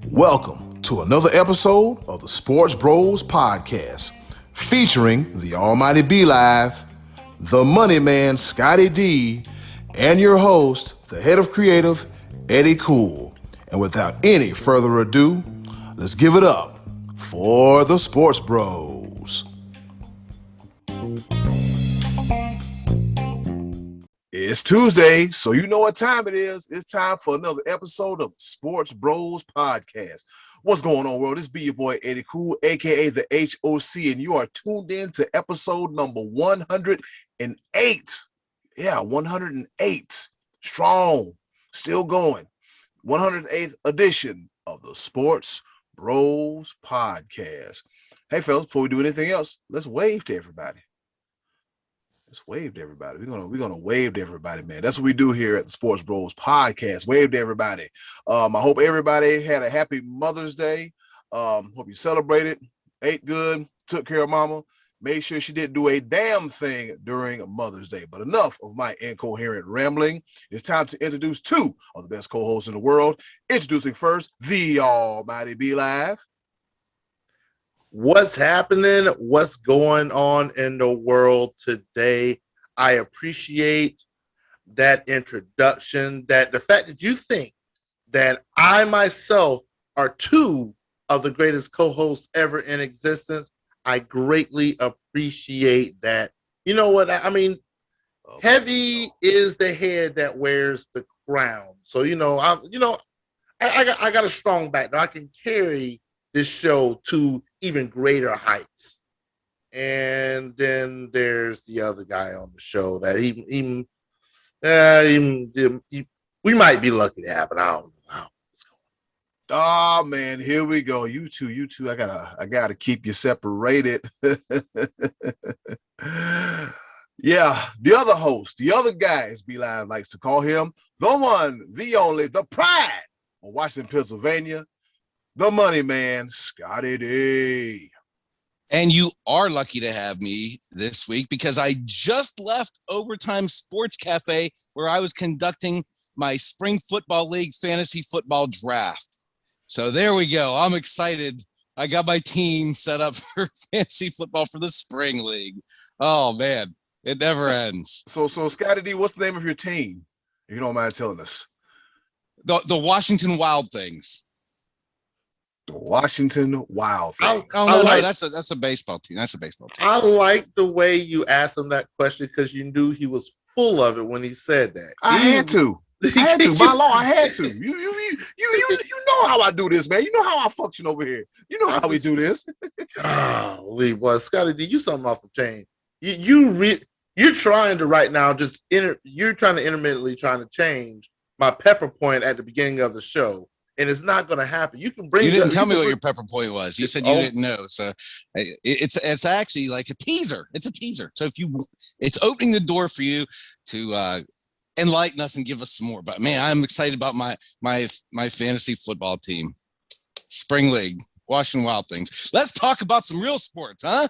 Welcome to another episode of the Sports Bros Podcast, featuring the Almighty B-Live, the Money Man Scottie D, and your host, the head of creative, Eddie Cool. And without any further ado, let's give it up for the Sports Bros. It's Tuesday, so you know what time it is. It's time for another episode of Sports Bros Podcast. What's going on, world? This be your boy, Eddie Cool, a.k.a. the HOC, and you are tuned in to episode number 108. Yeah, 108. Strong. Still going. 108th edition of the Sports Bros Podcast. Hey, fellas, before we do anything else, let's wave to everybody. Let's wave to everybody. We're gonna wave to everybody, man. That's what we do here at the Sports Bros Podcast. Wave to everybody. I hope everybody had a happy Mother's Day. Hope you celebrated, ate good, took care of mama, made sure she didn't do a damn thing during Mother's Day. But enough of my incoherent rambling. It's time to introduce two of the best co-hosts in the world. Introducing first, the Almighty B-Live. What's happening? What's going on in the world today? I appreciate that introduction, that the fact that you think that I myself are two of the greatest co-hosts ever in existence. I greatly appreciate that. You know what? I mean, heavy is the head that wears the crown. So, I got a strong back. Now I can carry this show to even greater heights. And then there's the other guy on the show that we might be lucky to have, but I don't know how it's going. Oh man, here we go. You two. I gotta keep you separated. Yeah, the other host, the other guy, as B-Live likes to call him, the one, the only, the pride of Washington, Pennsylvania, the Money Man, Scottie D. And you are lucky to have me this week because I just left Overtime Sports Cafe where I was conducting my Spring Football League fantasy football draft. So there we go. I'm excited. I got my team set up for fantasy football for the Spring League. Oh, man. It never ends. So Scottie D, what's the name of your team, if you don't mind telling us? The Washington Wild Things. The Washington Wild Things. No, that's a baseball team. That's a baseball team. I like the way you asked him that question because you knew he was full of it when he said that. I had to. By law, I had to. You know how I do this, man. You know how I function over here. You know how we do this. Golly, boy, Scottie D, you something off the chain. You're trying to right now you're trying to intermittently trying to change my pepper point at the beginning of the show. And it's not going to happen. You didn't tell me what your pepper point was. You said you didn't know. So it's actually like a teaser. It's a teaser. So it's opening the door for you to enlighten us and give us some more. But man, I'm excited about my fantasy football team, Spring League, Washington Wild Things. Let's talk about some real sports, huh?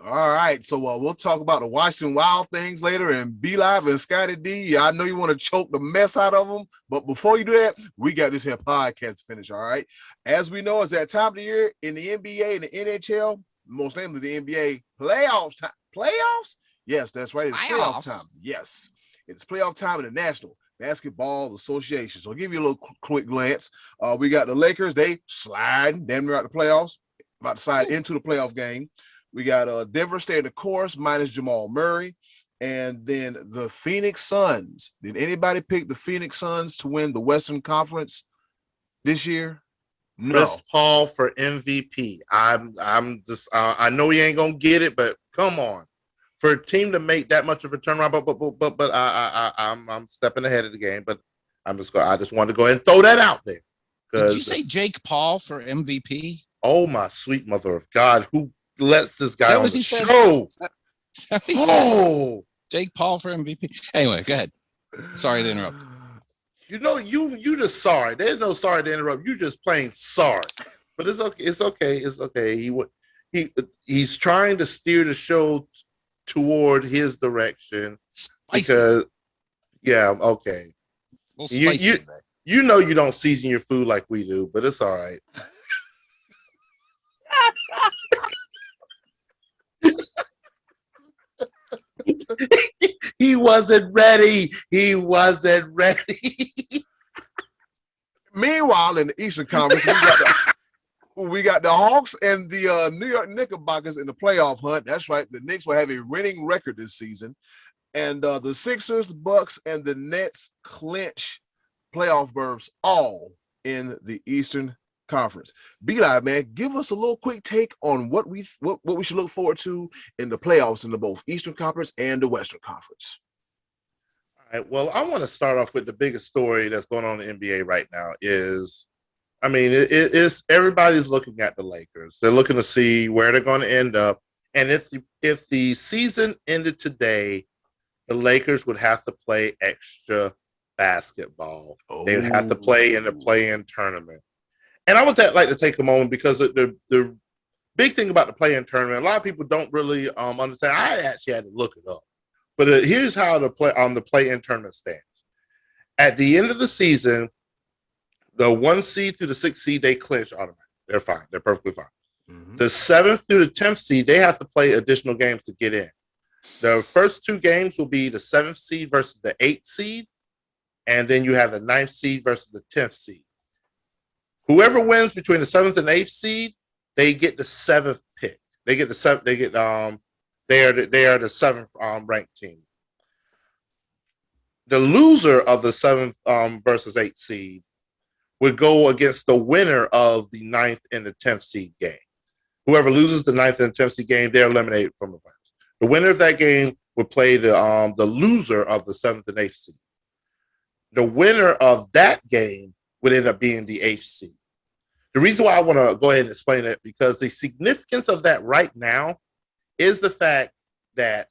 All right, so we'll talk about the Washington Wild Things later, and B-Live and Scottie D. I know you want to choke the mess out of them, but before you do that, we got this here podcast to finish, all right? As we know, it's that time of the year in the NBA and the NHL, most namely the NBA, playoffs time. Playoffs? Yes, that's right. It's playoff time. Yes, it's playoff time in the National Basketball Association. So I'll give you a little quick glance. We got the Lakers. They slide damn near out the playoffs, about to slide into the playoff game. We got Denver staying the course minus Jamal Murray. And then the Phoenix Suns. Did anybody pick the Phoenix Suns to win the Western Conference this year? No. Chris Paul for MVP. I'm just I know he ain't gonna get it, but come on. For a team to make that much of a turnaround, but I'm stepping ahead of the game. But I just wanted to go ahead and throw that out there. Did you say Jake Paul for MVP? Oh my sweet mother of God, who lets this guy on the show? Jake Paul for MVP. Anyway, go ahead. Sorry to interrupt. You just sorry. There's no sorry to interrupt. You just plain sorry. But it's okay. It's okay. It's okay. He's trying to steer the show toward his direction. Spicy. Because yeah, okay. little spicy today. You know you don't season your food like we do, but it's all right. He wasn't ready. Meanwhile, in the Eastern Conference, we got the Hawks and the New York Knickerbockers in the playoff hunt. That's right. The Knicks will have a winning record this season. And the Sixers, Bucks, and the Nets clinch playoff berths all in the Eastern Conference. B-Live, man, give us a little quick take on what we should look forward to in the playoffs in the both Eastern Conference and the Western Conference. All right. Well, I want to start off with the biggest story that's going on in the NBA right now is, I mean, it's everybody's looking at the Lakers. They're looking to see where they're going to end up. And if the season ended today, the Lakers would have to play extra basketball. Oh. They would have to play in the play-in tournament. And I would like to take a moment because the big thing about the play-in tournament, a lot of people don't really understand. I actually had to look it up. But here's how the play-in tournament stands. At the end of the season, the 1 seed through the 6th seed, they clinch automatically. They're fine. They're perfectly fine. Mm-hmm. The 7th through the 10th seed, they have to play additional games to get in. The first 2 games will be the 7th seed versus the 8th seed. And then you have the 9th seed versus the 10th seed. Whoever wins between the 7th and 8th seed, they get the 7th pick. They are the 7th ranked team. The loser of the 7th versus 8th seed would go against the winner of the 9th and the 10th seed game. Whoever loses the 9th and 10th seed game, they're eliminated from the playoffs. The winner of that game would play the loser of the 7th and 8th seed. The winner of that game would end up being the 8th seed. The reason why I want to go ahead and explain it, because the significance of that right now is the fact that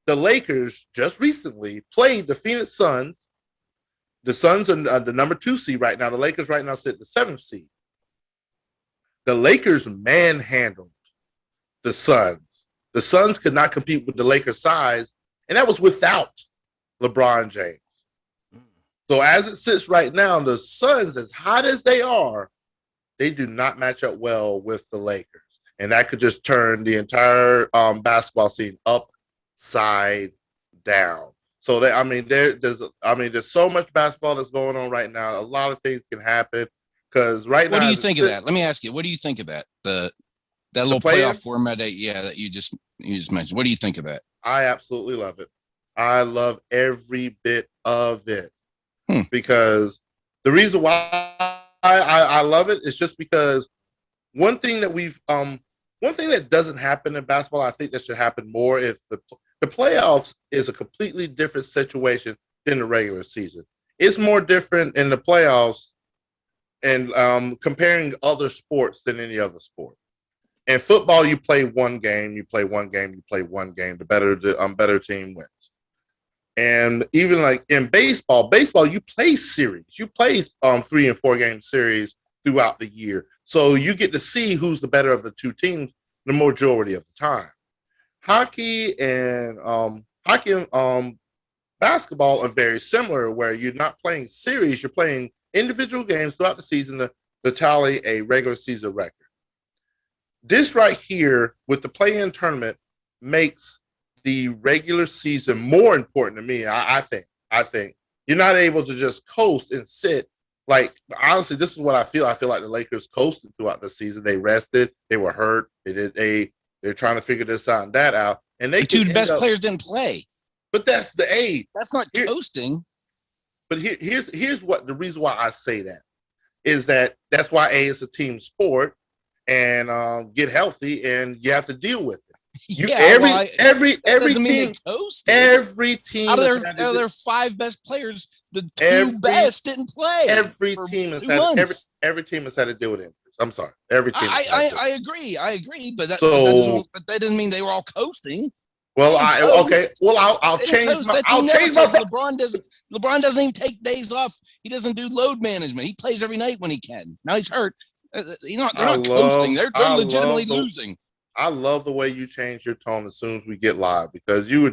the Lakers just recently played the Phoenix Suns. The Suns are the number 2 seed right now. The Lakers right now sit at the 7th seed. The Lakers manhandled the Suns. The Suns could not compete with the Lakers' size, and that was without LeBron James. So as it sits right now, the Suns, as hot as they are, they do not match up well with the Lakers. And that could just turn the entire basketball scene upside down. So there's so much basketball that's going on right now. A lot of things can happen because right now. What do you think of that? Let me ask you. What do you think of that? That little playoff format that you just mentioned. What do you think of that? I absolutely love it. I love every bit of it because the reason why I love it is just because one thing that doesn't happen in basketball, I think that should happen more, if the playoffs is a completely different situation than the regular season. It's more different in the playoffs and comparing other sports than any other sport. In football, you play one game. The better team wins. And even like in baseball, you play series. You play 3 and 4 game series throughout the year. So you get to see who's the better of the 2 teams the majority of the time. Hockey and basketball are very similar, where you're not playing series, you're playing individual games throughout the season to tally a regular season record. This right here with the play-in tournament makes the regular season more important to me. I think you're not able to just coast and sit. Like, honestly, this is what I feel. I feel like the Lakers coasted throughout the season. They rested. They were hurt. They're trying to figure this out and that out. And the 2 best players didn't play. But that's the A. That's not coasting. But here's what the reason why I say that is that's why A is a team sport, and get healthy, and you have to deal with it. Every team, every team. Out of their 5 best players, the 2 best didn't play. Every team has had to deal with injuries. I'm sorry, every team. I agree, but that doesn't mean they were all coasting. Well, I'll change my. LeBron doesn't even take days off. He doesn't do load management. He plays every night when he can. Now he's hurt. They're not coasting. They're legitimately losing. I love the way you change your tone as soon as we get live, because you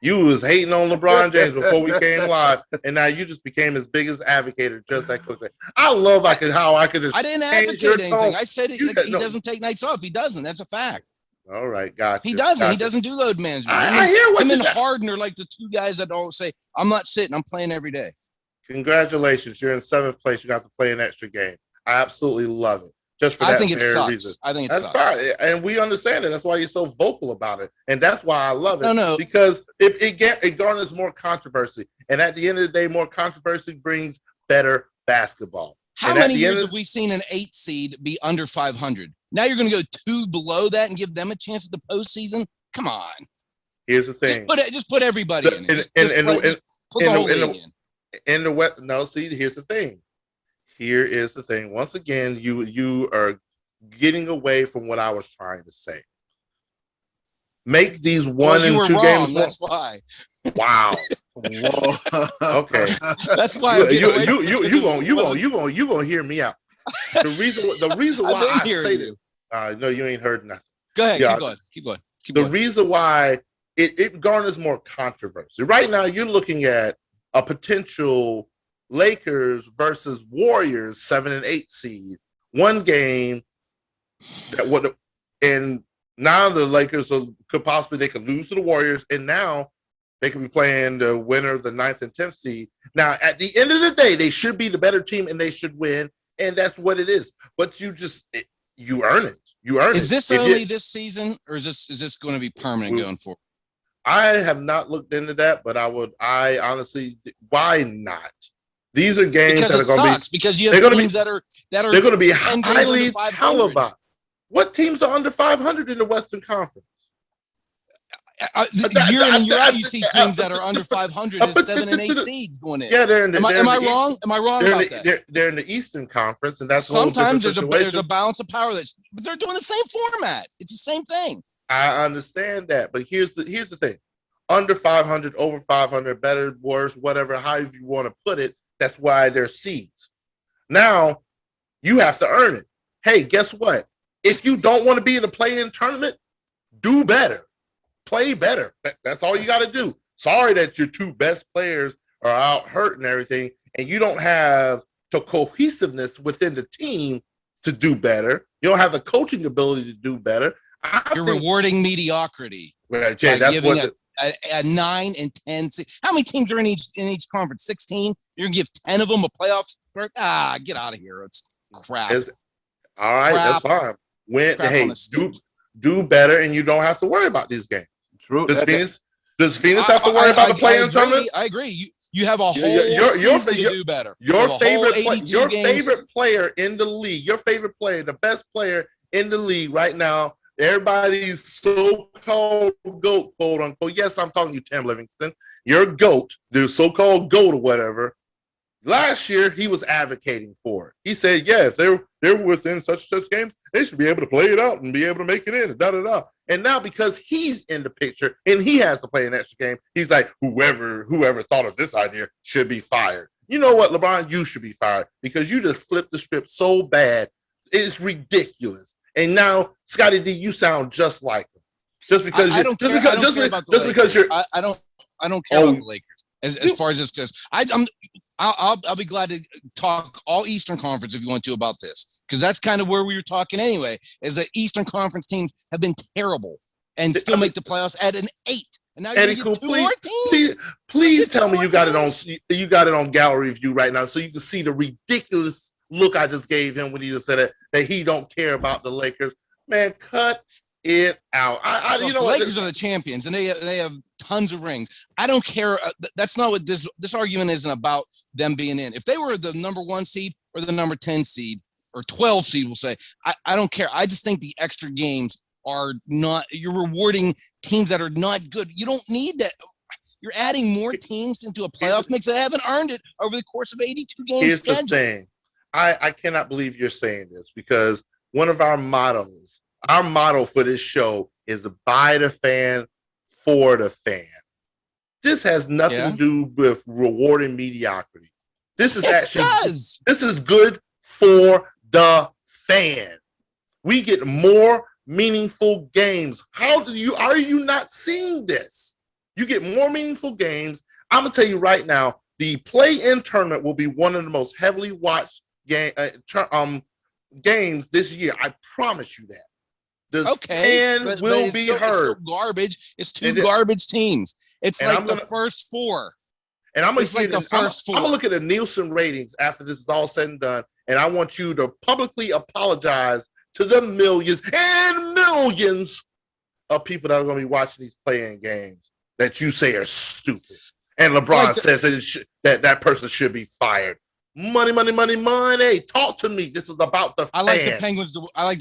You was hating on LeBron James before we came live, and now you just became his biggest advocate just that quickly. I love how I could just. I didn't advocate anything. I said he doesn't take nights off. He doesn't. That's a fact. All right, gotcha. He doesn't. Gotcha. He doesn't do load management. I hear what him and Harden are like the two guys that always say, "I'm not sitting. I'm playing every day." Congratulations, you're in 7th place. You got to play an extra game. I absolutely love it. Just for that think it sucks. reason. I think it that's sucks. Fine. And we understand it. That's why you're so vocal about it, and that's why I love it. No. Because it garners more controversy, and at the end of the day, more controversy brings better basketball. How many years have we seen an 8 seed be under 500? Now you're going to go 2 below that and give them a chance at the postseason? Come on. Here's the thing. Just put everybody in. Just put the whole league in. No, see, here's the thing. Here is the thing. Once again, you are getting away from what I was trying to say. Make these 1 and 2 games. That's why. Wow. Okay. That's why you gonna hear me out. The reason why I say this. No, you ain't heard nothing. Go ahead. Keep going. The reason why it garners more controversy. Right now, you're looking at a potential Lakers versus Warriors 7 and 8 seed. One game and now the Lakers could lose to the Warriors, and now they could be playing the winner of the 9th and 10th seed. Now, at the end of the day, they should be the better team and they should win, and that's what it is. But you earn it. You earn it. Is this only this season, or is this going to be permanent going forward? I have not looked into that, but I honestly, why not? These are games that are going to be because you have teams that are they're going to be highly televised. What teams are under 500 in the Western Conference? Year in and year out, you see teams that are under 500 as 7 and 8 seeds going in. Yeah, they're in. Am I wrong? Am I wrong about that? They're in the Eastern Conference, and that's sometimes there's a balance of power. But they're doing the same format. It's the same thing. I understand that, but here's the thing: under 500, over 500, better, worse, whatever, however you want to put it. That's why they're seeds. Now you have to earn it. Hey, guess what? If you don't want to be in the play-in tournament, do better. Play better. That's all you got to do. Sorry that your 2 best players are out hurt and everything, and you don't have the cohesiveness within the team to do better. You don't have the coaching ability to do better. You're rewarding mediocrity. Well, Jay, that's giving what a 9 and 10. How many teams are in each conference? 16. You're gonna give 10 of them a playoff berth? Get out of here. It's crap. All right, that's fine. Do better, and you don't have to worry about these games. True. Does Phoenix have to worry about the play-in tournament? I agree. You have a whole season to do better. Your favorite player in the league, the best player in the league right now, everybody's so-called GOAT, quote unquote. Yes, I'm talking to you, Tim Livingston. Your GOAT, the so-called GOAT or whatever. Last year, he was advocating for it. He said, yeah, if they're within such games, they should be able to play it out and be able to make it in. Da-da-da. And now because he's in the picture and he has to play an extra game, he's like, whoever thought of this idea should be fired. You know what, LeBron? You should be fired because you just flipped the script so bad. It's ridiculous. And now, Scottie D, you sound just like him. Just because I don't care about the Lakers as far as this goes. I'll be glad to talk all Eastern Conference if you want to about this, because that's kind of where we were talking anyway. Is that Eastern Conference teams have been terrible and still make the playoffs at an 8, and now you're going to get 2 more teams. Please tell me you got it on gallery view right now, so you can see the ridiculous look I just gave him when he just said that he don't care about the Lakers. Man, cut it out. The Lakers are the champions, and they have tons of rings. I don't care. That's not what this argument isn't about. Them being in. If they were the number 1 seed or the number 10 seed or 12 seed, we'll say, I don't care. I just think the extra games are not. You're rewarding teams that are not good. You don't need that. You're adding more teams into a playoff mix that haven't earned it over the course of 82 games. Here's the thing. I cannot believe you're saying this, because one of our motto for this show is by the fan, for the fan. This has nothing to do with rewarding mediocrity. This is good for the fan. We get more meaningful games. Are you not seeing this? You get more meaningful games. I'm gonna tell you right now, the play-in tournament will be one of the most heavily watched games this year. I promise you that. The fan will be heard. It's still garbage. It's two garbage teams. It's like the first four. And I'm gonna look at the Nielsen ratings after this is all said and done, and I want you to publicly apologize to the millions and millions of people that are going to be watching these play-in games that you say are stupid. And LeBron says that person should be fired. Money, money, money, money. Talk to me. This is about the fans. I like the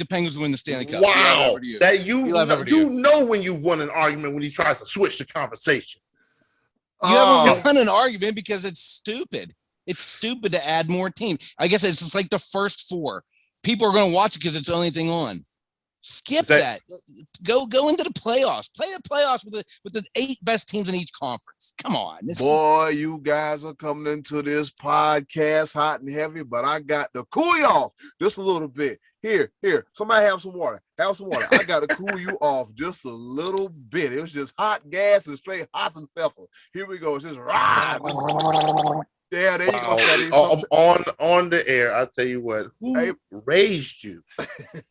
Penguins to win the Stanley Cup. Wow. That you know when you've won an argument when he tries to switch the conversation. You haven't won an argument because it's stupid. It's stupid to add more teams. I guess it's just like the first four. People are going to watch it because it's the only thing on. Skip that. Go into the playoffs. Play the playoffs with the 8 best teams in each conference. Come on. You guys are coming into this podcast hot and heavy, but I got to cool you off just a little bit. Here. Somebody have some water. I got to cool you off just a little bit. It was just hot gas and straight hot and pepper. Here we go. It's just yeah, there you go. On the air, I'll tell you what. Who raised you?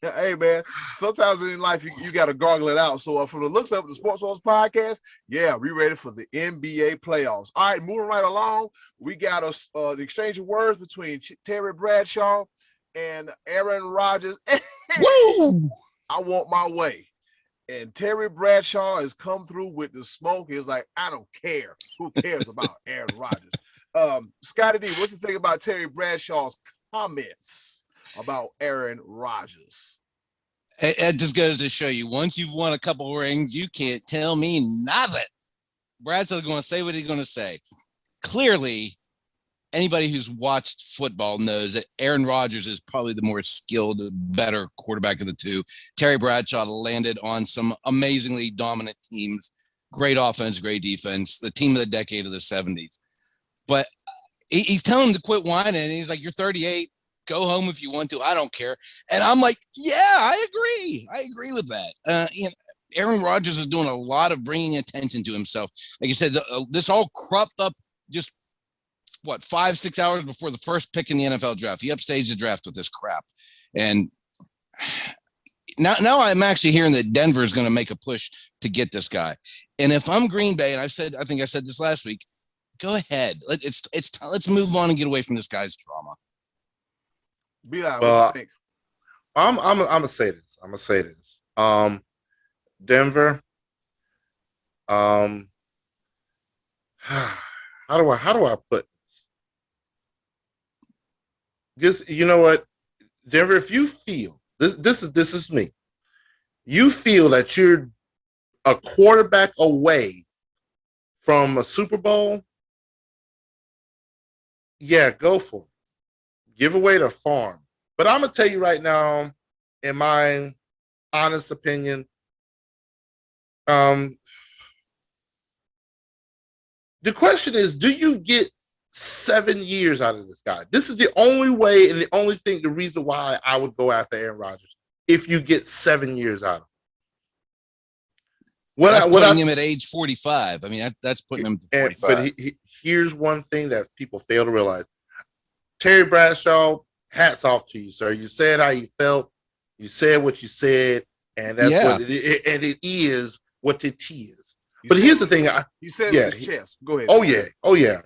Hey, man. Sometimes in life you got to gargle it out. So from the looks of the Sports Wars podcast, yeah, we ready for the NBA playoffs. All right, moving right along. We got the exchange of words between Terry Bradshaw and Aaron Rodgers. Woo! I want my way. And Terry Bradshaw has come through with the smoke. He's like, I don't care. Who cares about Aaron Rodgers? Scottie D, what's the thing about Terry Bradshaw's comments about Aaron Rodgers? It just goes to show you, once you've won a couple rings, you can't tell me nothing. Bradshaw's going to say what he's going to say. Clearly, anybody who's watched football knows that Aaron Rodgers is probably the more skilled, better quarterback of the two. Terry Bradshaw landed on some amazingly dominant teams, great offense, great defense, the team of the decade of the 70s. But he's telling him to quit whining, and he's like, you're 38. Go home if you want to. I don't care. And I'm like, yeah, I agree. I agree with that. Aaron Rodgers is doing a lot of bringing attention to himself. Like I said, this all cropped up just, 5-6 hours before the first pick in the NFL draft. He upstaged the draft with this crap. And now I'm actually hearing that Denver is going to make a push to get this guy. And if I'm Green Bay, and I think I said this last week, go ahead. Let's move on and get away from this guy's drama. I'm gonna say this. Denver. How do I put this? You know what, Denver? If you feel this is me. You feel that you're a quarterback away from a Super Bowl. Yeah, go for it. Give away the farm. But I'm going to tell you right now, in my honest opinion, the question is, do you get 7 years out of this guy? This is the only way and the reason why I would go after Aaron Rodgers, if you get 7 years out of him. That's putting him at age 45. I mean, that's putting him to 45. But here's one thing that people fail to realize. Terry Bradshaw, hats off to you, sir. You said how you felt. You said what you said, and that's what it is. And it is what it is. But here's the thing. You said it with his chest. Go ahead. Oh yeah.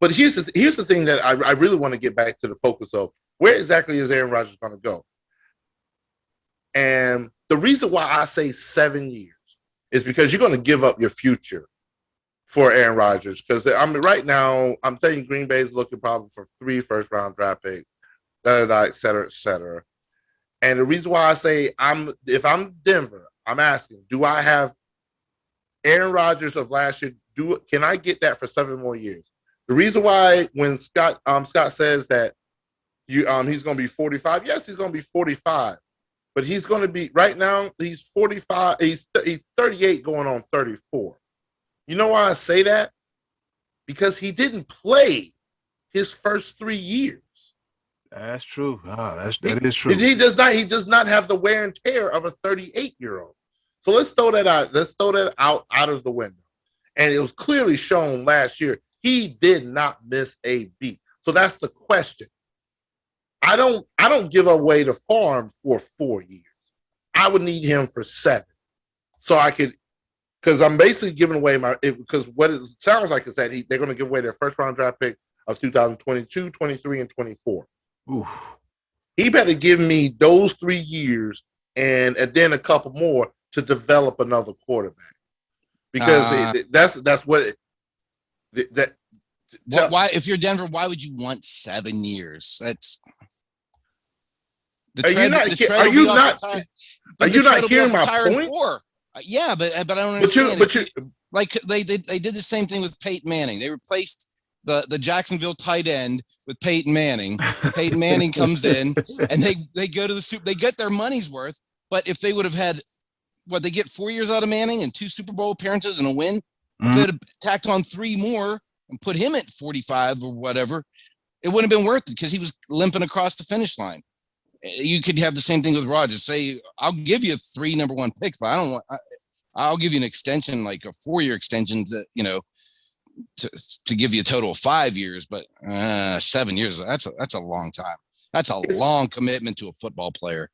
But here's the thing that I really want to get back to the focus of. Where exactly is Aaron Rodgers going to go? And the reason why I say 7 years is because you're going to give up your future for Aaron Rodgers. Because right now, I'm telling you, Green Bay is looking probably for 3 first-round draft picks, et cetera, et cetera. And the reason why I say if I'm Denver, I'm asking, do I have Aaron Rodgers of last year? Can I get that for 7 more years? The reason why when Scott says that he's going to be 45, yes, he's going to be 45. But he's going to be, right now, he's 45. He's 38 going on 34. You know why I say that? Because he didn't play his first 3 years. That's true. That is true. He does not have the wear and tear of a 38-year-old. So let's throw that out. Let's throw that out of the window. And it was clearly shown last year. He did not miss a beat. So that's the question. I don't give away the farm for 4 years. I would need him for 7. So I could, because I'm basically giving away because what it sounds like is that they're going to give away their first round draft pick of 2022, 23, and 24. Oof. He better give me those 3 years and then a couple more to develop another quarterback. Because that's what why, if you're Denver, why would you want 7 years? That's are you not hearing my point? 4. Yeah, but I don't understand. Like they did the same thing with Peyton Manning. They replaced the Jacksonville tight end with Peyton Manning. Peyton Manning comes in and they go to the Super. They get their money's worth. But if they would have had they get 4 years out of Manning and 2 Super Bowl appearances and a win, if they had tacked on 3 more and put him at 45 or whatever, it wouldn't have been worth it because he was limping across the finish line. You could have the same thing with Rodgers. Say, I'll give you 3 number 1 picks, but I'll give you an extension, like a 4-year extension to give you a total of 5 years, but 7 years, that's a long time. That's a long commitment to a football player.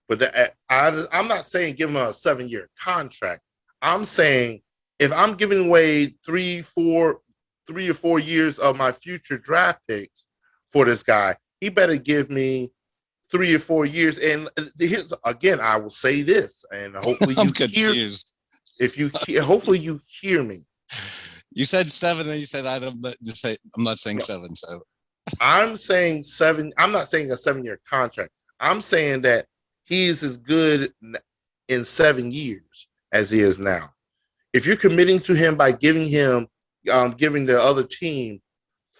But I'm not saying give him a 7-year contract. I'm saying if I'm giving away 3 or 4 years of my future draft picks for this guy, he better give me 3 or 4 years. And here's again, I will say this, and hopefully I'm confused. Hopefully you hear me. You said 7, and you said I'm not saying 7. So I'm saying 7. I'm not saying a 7-year contract. I'm saying that he is as good in 7 years as he is now. If you're committing to him by giving the other team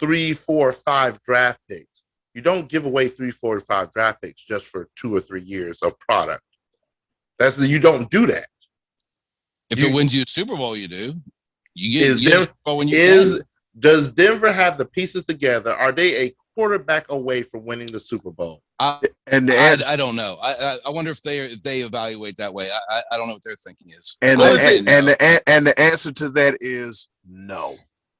3, 4, 5 draft picks, you don't give away 3, 4, 5 draft picks just for 2 or 3 years of product. You don't do that. If it wins you a Super Bowl, you do. You get a Super Bowl when you can. Does Denver have the pieces together? Are they a quarterback away from winning the Super Bowl? I don't know. I wonder if they evaluate that way. I don't know what their thinking is. And the answer to that is no.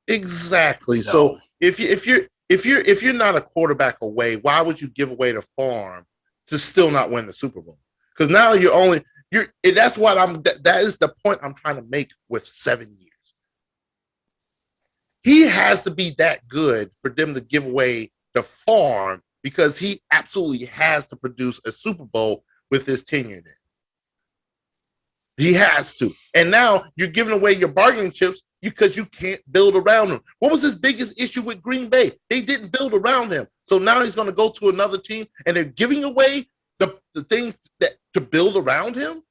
Exactly. No. So if you're not a quarterback away, why would you give away the farm to still not win the Super Bowl? Because now that's what that is the point I'm trying to make with 7 years. He has to be that good for them to give away the farm because he absolutely has to produce a Super Bowl with his tenure there. He has to. And now you're giving away your bargaining chips because you can't build around him. What was his biggest issue with Green Bay? They didn't build around him. So now he's going to go to another team and they're giving away the things that to build around him.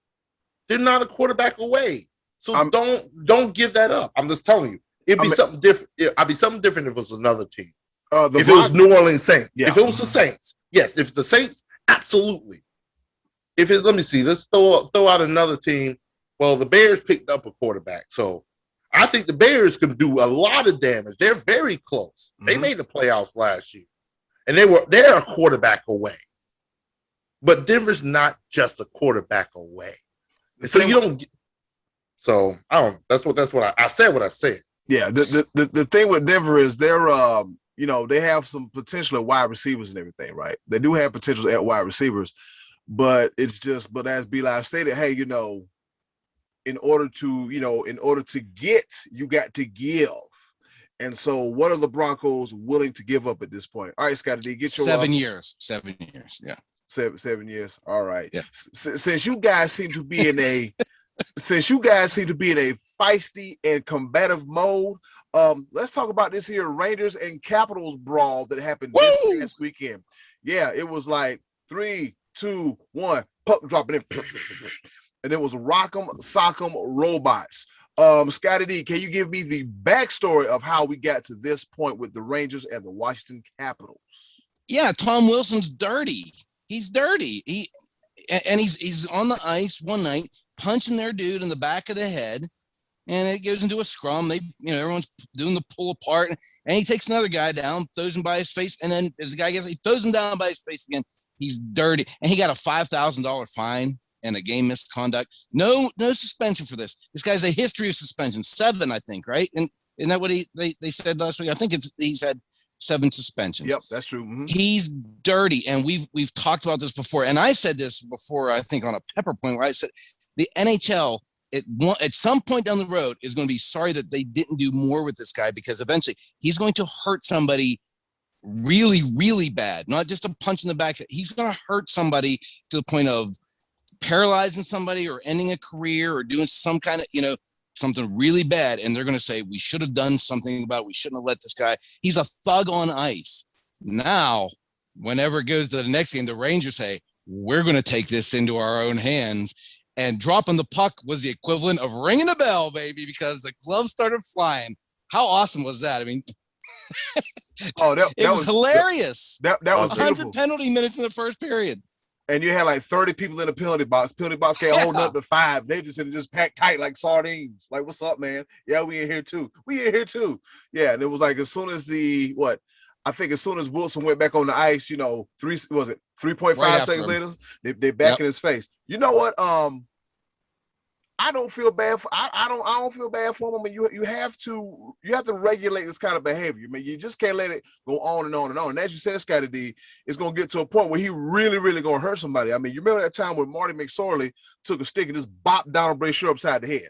They're not a quarterback away. So don't give that up. I'm just telling you. It'd be something different. I'd be something different if it was another team. If it was New Orleans Saints. Yeah. If it was the Saints. Yes. If it's the Saints, absolutely. Let me see. Let's throw out another team. Well, the Bears picked up a quarterback. So I think the Bears can do a lot of damage. They're very close. Mm-hmm. They made the playoffs last year. And they're a quarterback away. But Denver's not just a quarterback away. So you don't. So I don't. That's what I said. What I said. Yeah. The thing with Denver is they're they have some potential at wide receivers and everything, right? They do have potential at wide receivers, but but as B-Live stated, hey, in order to get, you got to give. And so what are the Broncos willing to give up at this point? All right, Scottie D, get your 7 years. 7 years. Yeah. 7 years. All right. Yeah. Since you guys seem to be in a feisty and combative mode, let's talk about this here Rangers and Capitals brawl that happened this past weekend. Yeah, it was like 3, 2, 1, puck dropping in, and it was rock'em sock'em robots. Scottie D, can you give me the backstory of how we got to this point with the Rangers and the Washington Capitals? Yeah, Tom Wilson's dirty. He's dirty. He's on the ice one night, punching their dude in the back of the head, and it goes into a scrum. Everyone's doing the pull apart, and he takes another guy down, throws him by his face, and then as the guy gets, he throws him down by his face again. He's dirty, and he got a $5,000 fine and a game misconduct. No suspension for this. This guy's a history of suspension, 7, I think, right? And isn't that what they said last week? I think he's had 7 suspensions. Yep, that's true. Mm-hmm. He's dirty, and we've talked about this before. And I said this before, I think on a Pepper Point, where I said the NHL at some point down the road is going to be sorry that they didn't do more with this guy, because eventually he's going to hurt somebody really, really bad. Not just a punch in the back. He's going to hurt somebody to the point of paralyzing somebody or ending a career or doing some kind of, something really bad. And they're going to say, we should have done something about it. We shouldn't have let this guy. He's a thug on ice. Now, whenever it goes to the next game, the Rangers say, we're going to take this into our own hands. And dropping the puck was the equivalent of ringing a bell, baby, because the gloves started flying. How awesome was that? I mean, it was hilarious. That was 100 penalty minutes in the first period. And you had like 30 people in the penalty box. Penalty box can't hold up to 5. They just packed tight like sardines. Like, what's up, man? Yeah, we in here too. Yeah, and it was like as soon as as soon as Wilson went back on the ice, 3.5 Right seconds later, they back in his face. You know what? I don't feel bad for I don't feel bad for him. I mean, you have to regulate this kind of behavior. I mean, you just can't let it go on and on and on. And as you said, Scottie D, it's gonna get to a point where he really, really gonna hurt somebody. I mean, you remember that time when Marty McSorley took a stick and just bopped Donald Brashear upside the head,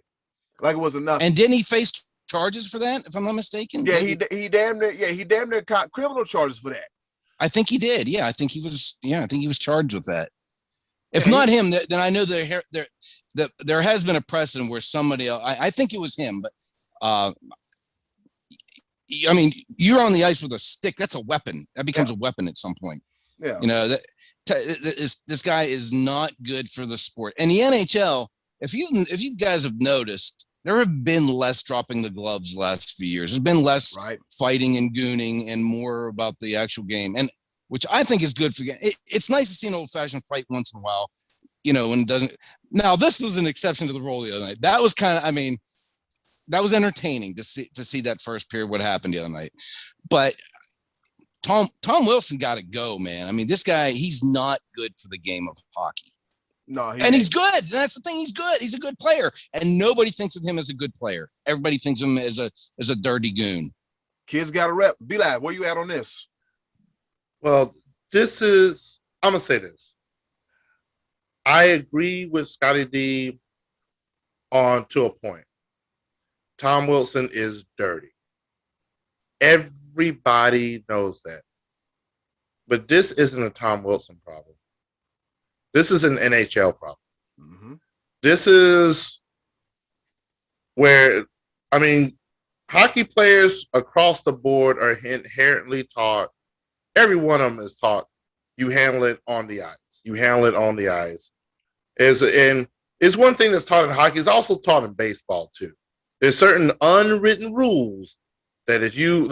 like it wasn't nothing. And didn't he face charges for that, if I'm not mistaken? Yeah, he damn near caught criminal charges for that. I think he did. Yeah, I think he was charged with that. If not him, then I know there has been a precedent where somebody else, I think it was him, but I mean, you're on the ice with a stick. That's a weapon. That becomes a weapon at some point. Yeah. This guy is not good for the sport. And the NHL, if you guys have noticed, there have been less dropping the gloves the last few years. There's been less fighting and gooning and more about the actual game. And which I think is good for it's nice to see an old-fashioned fight once in a while, when it doesn't. Now, this was an exception to the rule the other night. That was that was entertaining to see that first period, what happened the other night. But Tom Wilson got to go, man. I mean, this guy, he's not good for the game of hockey. No, he's good. That's the thing. He's good. He's a good player, and nobody thinks of him as a good player. Everybody thinks of him as a dirty goon. Kids got a rep. Be like, where you at on this? Well, I'm going to say this. I agree with Scottie D to a point. Tom Wilson is dirty. Everybody knows that. But this isn't a Tom Wilson problem. This is an NHL problem. Mm-hmm. This is where, hockey players across the board are inherently taught. Every one of them is taught you handle it on the ice. You handle it on the ice. And it's one thing that's taught in hockey. It's also taught in baseball too. There's certain unwritten rules that if you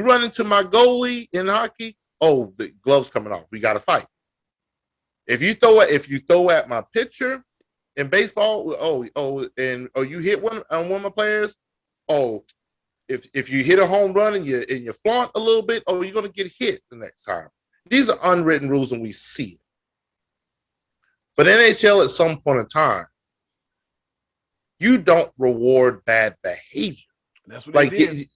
run into my goalie in hockey, the glove's coming off. We got to fight. If you throw at my pitcher in baseball, you hit one of my players, if you hit a home run and you flaunt a little bit, you're gonna get hit the next time. These are unwritten rules and we see it. But NHL at some point in time, you don't reward bad behavior. That's what they did.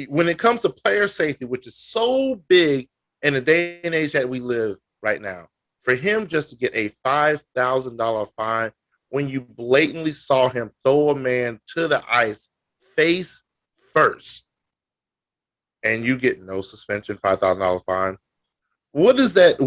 When it comes to player safety, which is so big in the day and age that we live right now, for him just to get a $5,000 fine when you blatantly saw him throw a man to the ice face first, and you get no suspension, $5,000 fine. What is that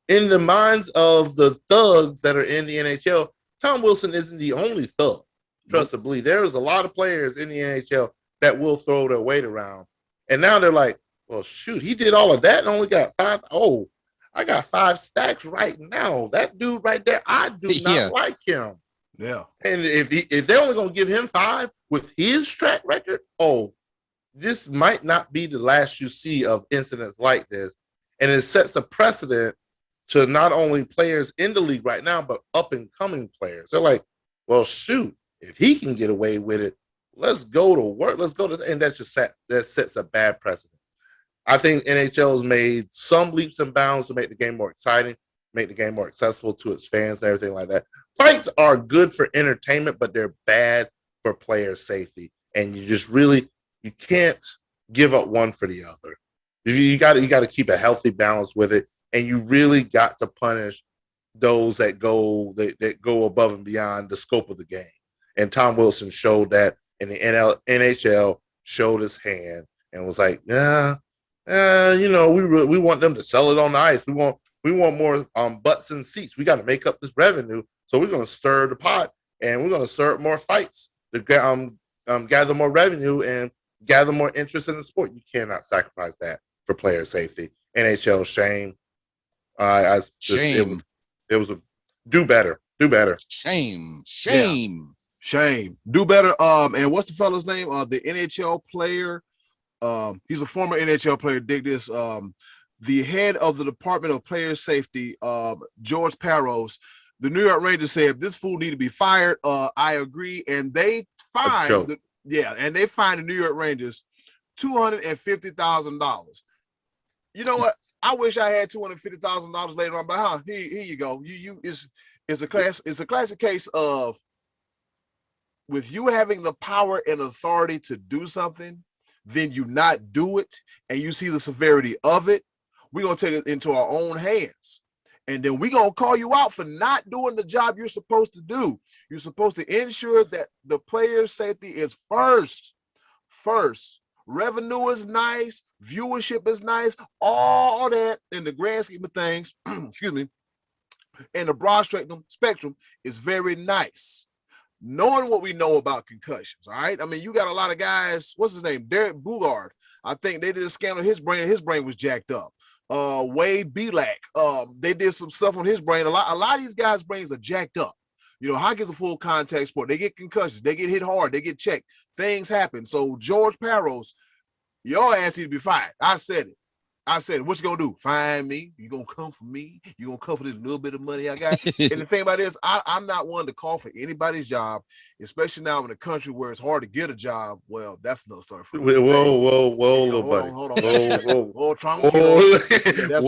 in the minds of the thugs that are in the NHL? Tom Wilson isn't the only thug. Trust and believe. There's a lot of players in the NHL that will throw their weight around. And now they're like, well, shoot, he did all of that and only got 5. I got 5 stacks right now. That dude right there, I do not like him. Yeah. And if they're only going to give him 5 with his track record, this might not be the last you see of incidents like this. And it sets a precedent to not only players in the league right now, but up and coming players. They're like, well, shoot, if he can get away with it, let's go to work. And that sets a bad precedent. I think NHL has made some leaps and bounds to make the game more exciting. make the game more accessible to its fans and everything like that. Fights are good for entertainment, but they're bad for player safety. And you can't give up one for the other. You got to keep a healthy balance with it, and you really got to punish those that go above and beyond the scope of the game. And Tom Wilson showed that, and the NHL showed his hand and was like, we want them to sell it on the ice. We want more butts and seats. We got to make up this revenue, so we're going to stir the pot, and we're going to stir up more fights to gather more revenue and gather more interest in the sport. You cannot sacrifice that for player safety. NHL, shame. Shame. It was do better. Shame. Do better. And what's the fella's name? The NHL player. He's a former NHL player. Dig this. The head of the Department of Player Safety, George Parros. The New York Rangers said this fool need to be fired. I agree, and they fined the New York Rangers $250,000. You know what? I wish I had $250,000 later on, but here you go. It's a classic case of, with you having the power and authority to do something, then you not do it, and you see the severity of it. We're gonna take it into our own hands, and then we're gonna call you out for not doing the job you're supposed to do. You're supposed to ensure that the player's safety is first. Revenue is nice, viewership is nice, all that in the grand scheme of things, excuse me, and the broad spectrum is very nice. Knowing what we know about concussions, all right? I mean, you got a lot of guys, what's his name? Derek Boulard. I think they did a scan on his brain was jacked up. Wade Belak, they did some stuff on his brain. A lot of these guys' brains are jacked up. You know, hockey's a full contact sport. They get concussions, they get hit hard, they get checked. Things happen. So George Parros, your ass need to be fired. I said it. What you gonna do? Find me? You gonna come for me? You gonna come for this little bit of money I got? And the thing about this, I'm not one to call for anybody's job, especially now in a country where it's hard to get a job. Well, that's another story. Whoa, little buddy. Hold on. Whoa, trauma. that's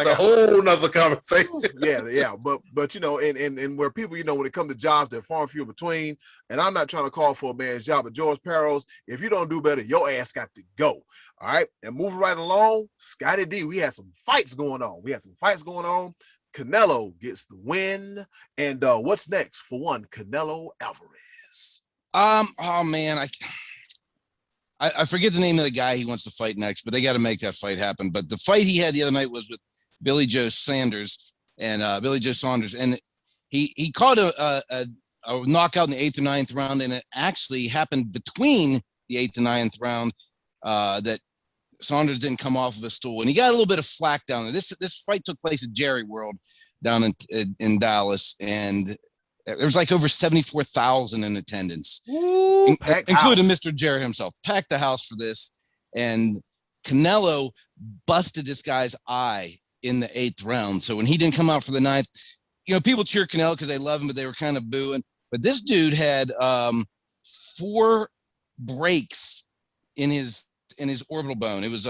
a whole nother conversation. Yeah. But you know, and where people, you know, when it comes to jobs, they're far and few between. And I'm not trying to call for a man's job, but George Parros, if you don't do better, your ass got to go. All right, and moving right along, Scottie D. We had some fights going on. Canelo gets the win, and what's next for one Canelo Alvarez? Oh man, I forget the name of the guy he wants to fight next, but they got to make that fight happen. But the fight he had the other night was with Billy Joe Saunders, and he caught a knockout in the 8th or 9th round, and it actually happened between the 8th and 9th round. That Saunders didn't come off of a stool, and he got a little bit of flack down there. This fight took place at Jerry World down in Dallas, and there was like over 74,000 in attendance, including Mr. Jerry himself. Packed the house for this, and Canelo busted this guy's eye in the 8th round. So when he didn't come out for the 9th, you know, people cheer Canelo because they love him, but they were kind of booing. But this dude had 4 breaks in his orbital bone. It was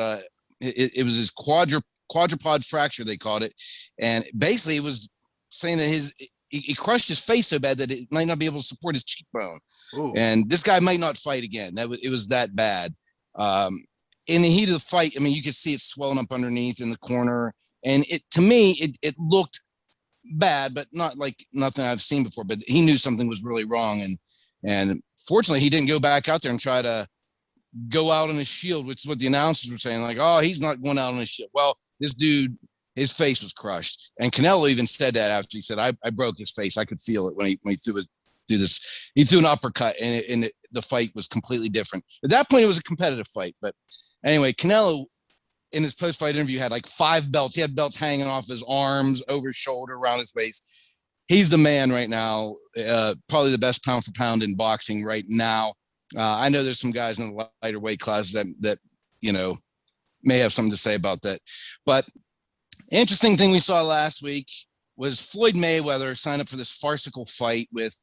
his quadrupod fracture, they called it, and basically it was saying that he crushed his face so bad that it might not be able to support his cheekbone. Ooh. And this guy might not fight again. It was that bad. In the heat of the fight, I mean, you could see it swelling up underneath in the corner, and to me it looked bad, but not like nothing I've seen before. But he knew something was really wrong, and fortunately he didn't go back out there and try to go out on his shield, which is what the announcers were saying, like, oh, he's not going out on his shield. Well, this dude, his face was crushed, and Canelo even said that after he said, I broke his face. I could feel it when he threw this. He threw an uppercut, and the fight was completely different. At that point, it was a competitive fight. But anyway, Canelo in his post-fight interview had like 5 belts. He had belts hanging off his arms, over his shoulder, around his waist. He's the man right now. Probably the best pound for pound in boxing right now. I know there's some guys in the lighter weight classes that you know may have something to say about that. But interesting thing we saw last week was Floyd Mayweather sign up for this farcical fight with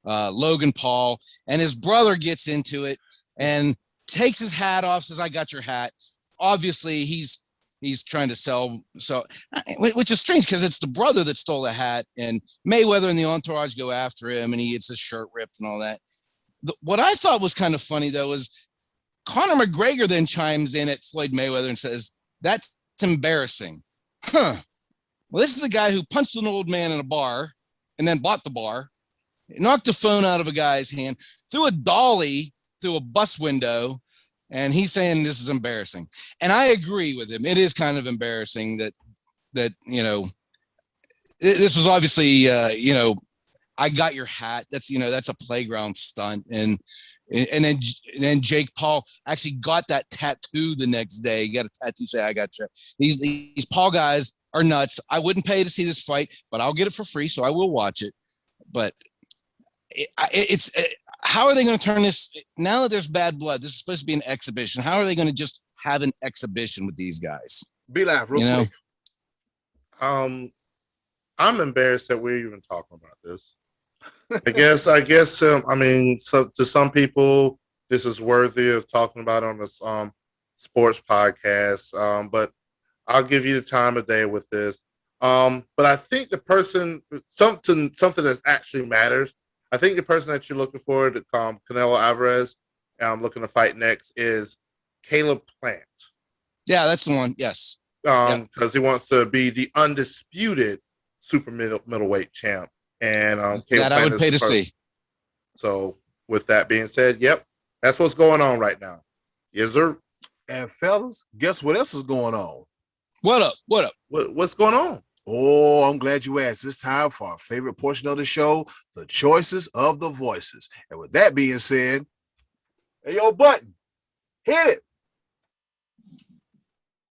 Logan Paul, and his brother gets into it and takes his hat off, says, "I got your hat." Obviously, he's he's trying to sell, which is strange because it's the brother that stole the hat, and Mayweather and the entourage go after him, and he gets his shirt ripped and all that. What I thought was kind of funny though is Conor McGregor then chimes in at Floyd Mayweather and says, "That's embarrassing." Huh. Well, this is a guy who punched an old man in a bar and then bought the bar, knocked a phone out of a guy's hand, threw a dolly through a bus window, and he's saying this is embarrassing. And I agree with him. It is kind of embarrassing that this was obviously, I got your hat. That's a playground stunt. And then Jake Paul actually got that tattoo the next day. He got a tattoo say, "I got you." These Paul guys are nuts. I wouldn't pay to see this fight, but I'll get it for free, so I will watch it. But it's how are they going to turn this now that there's bad blood? This is supposed to be an exhibition. How are they going to just have an exhibition with these guys? Be live real quick. I'm embarrassed that we're even talking about this. I guess. I mean, so to some people, this is worthy of talking about on this sports podcast. But I'll give you the time of day with this. But I think the person, something that actually matters. I think the person that you're looking for, Canelo Alvarez, looking to fight next, is Caleb Plant. Yeah, that's the one. Yes. Because he wants to be the undisputed super middleweight champ. And that I would pay to see. So with that being said, yep, that's what's going on right now. Yes, sir. And fellas, guess what else is going on? What up? What's going on? Oh, I'm glad you asked. It's time for our favorite portion of the show, the choices of the voices. And with that being said, hey, yo, Button, hit it.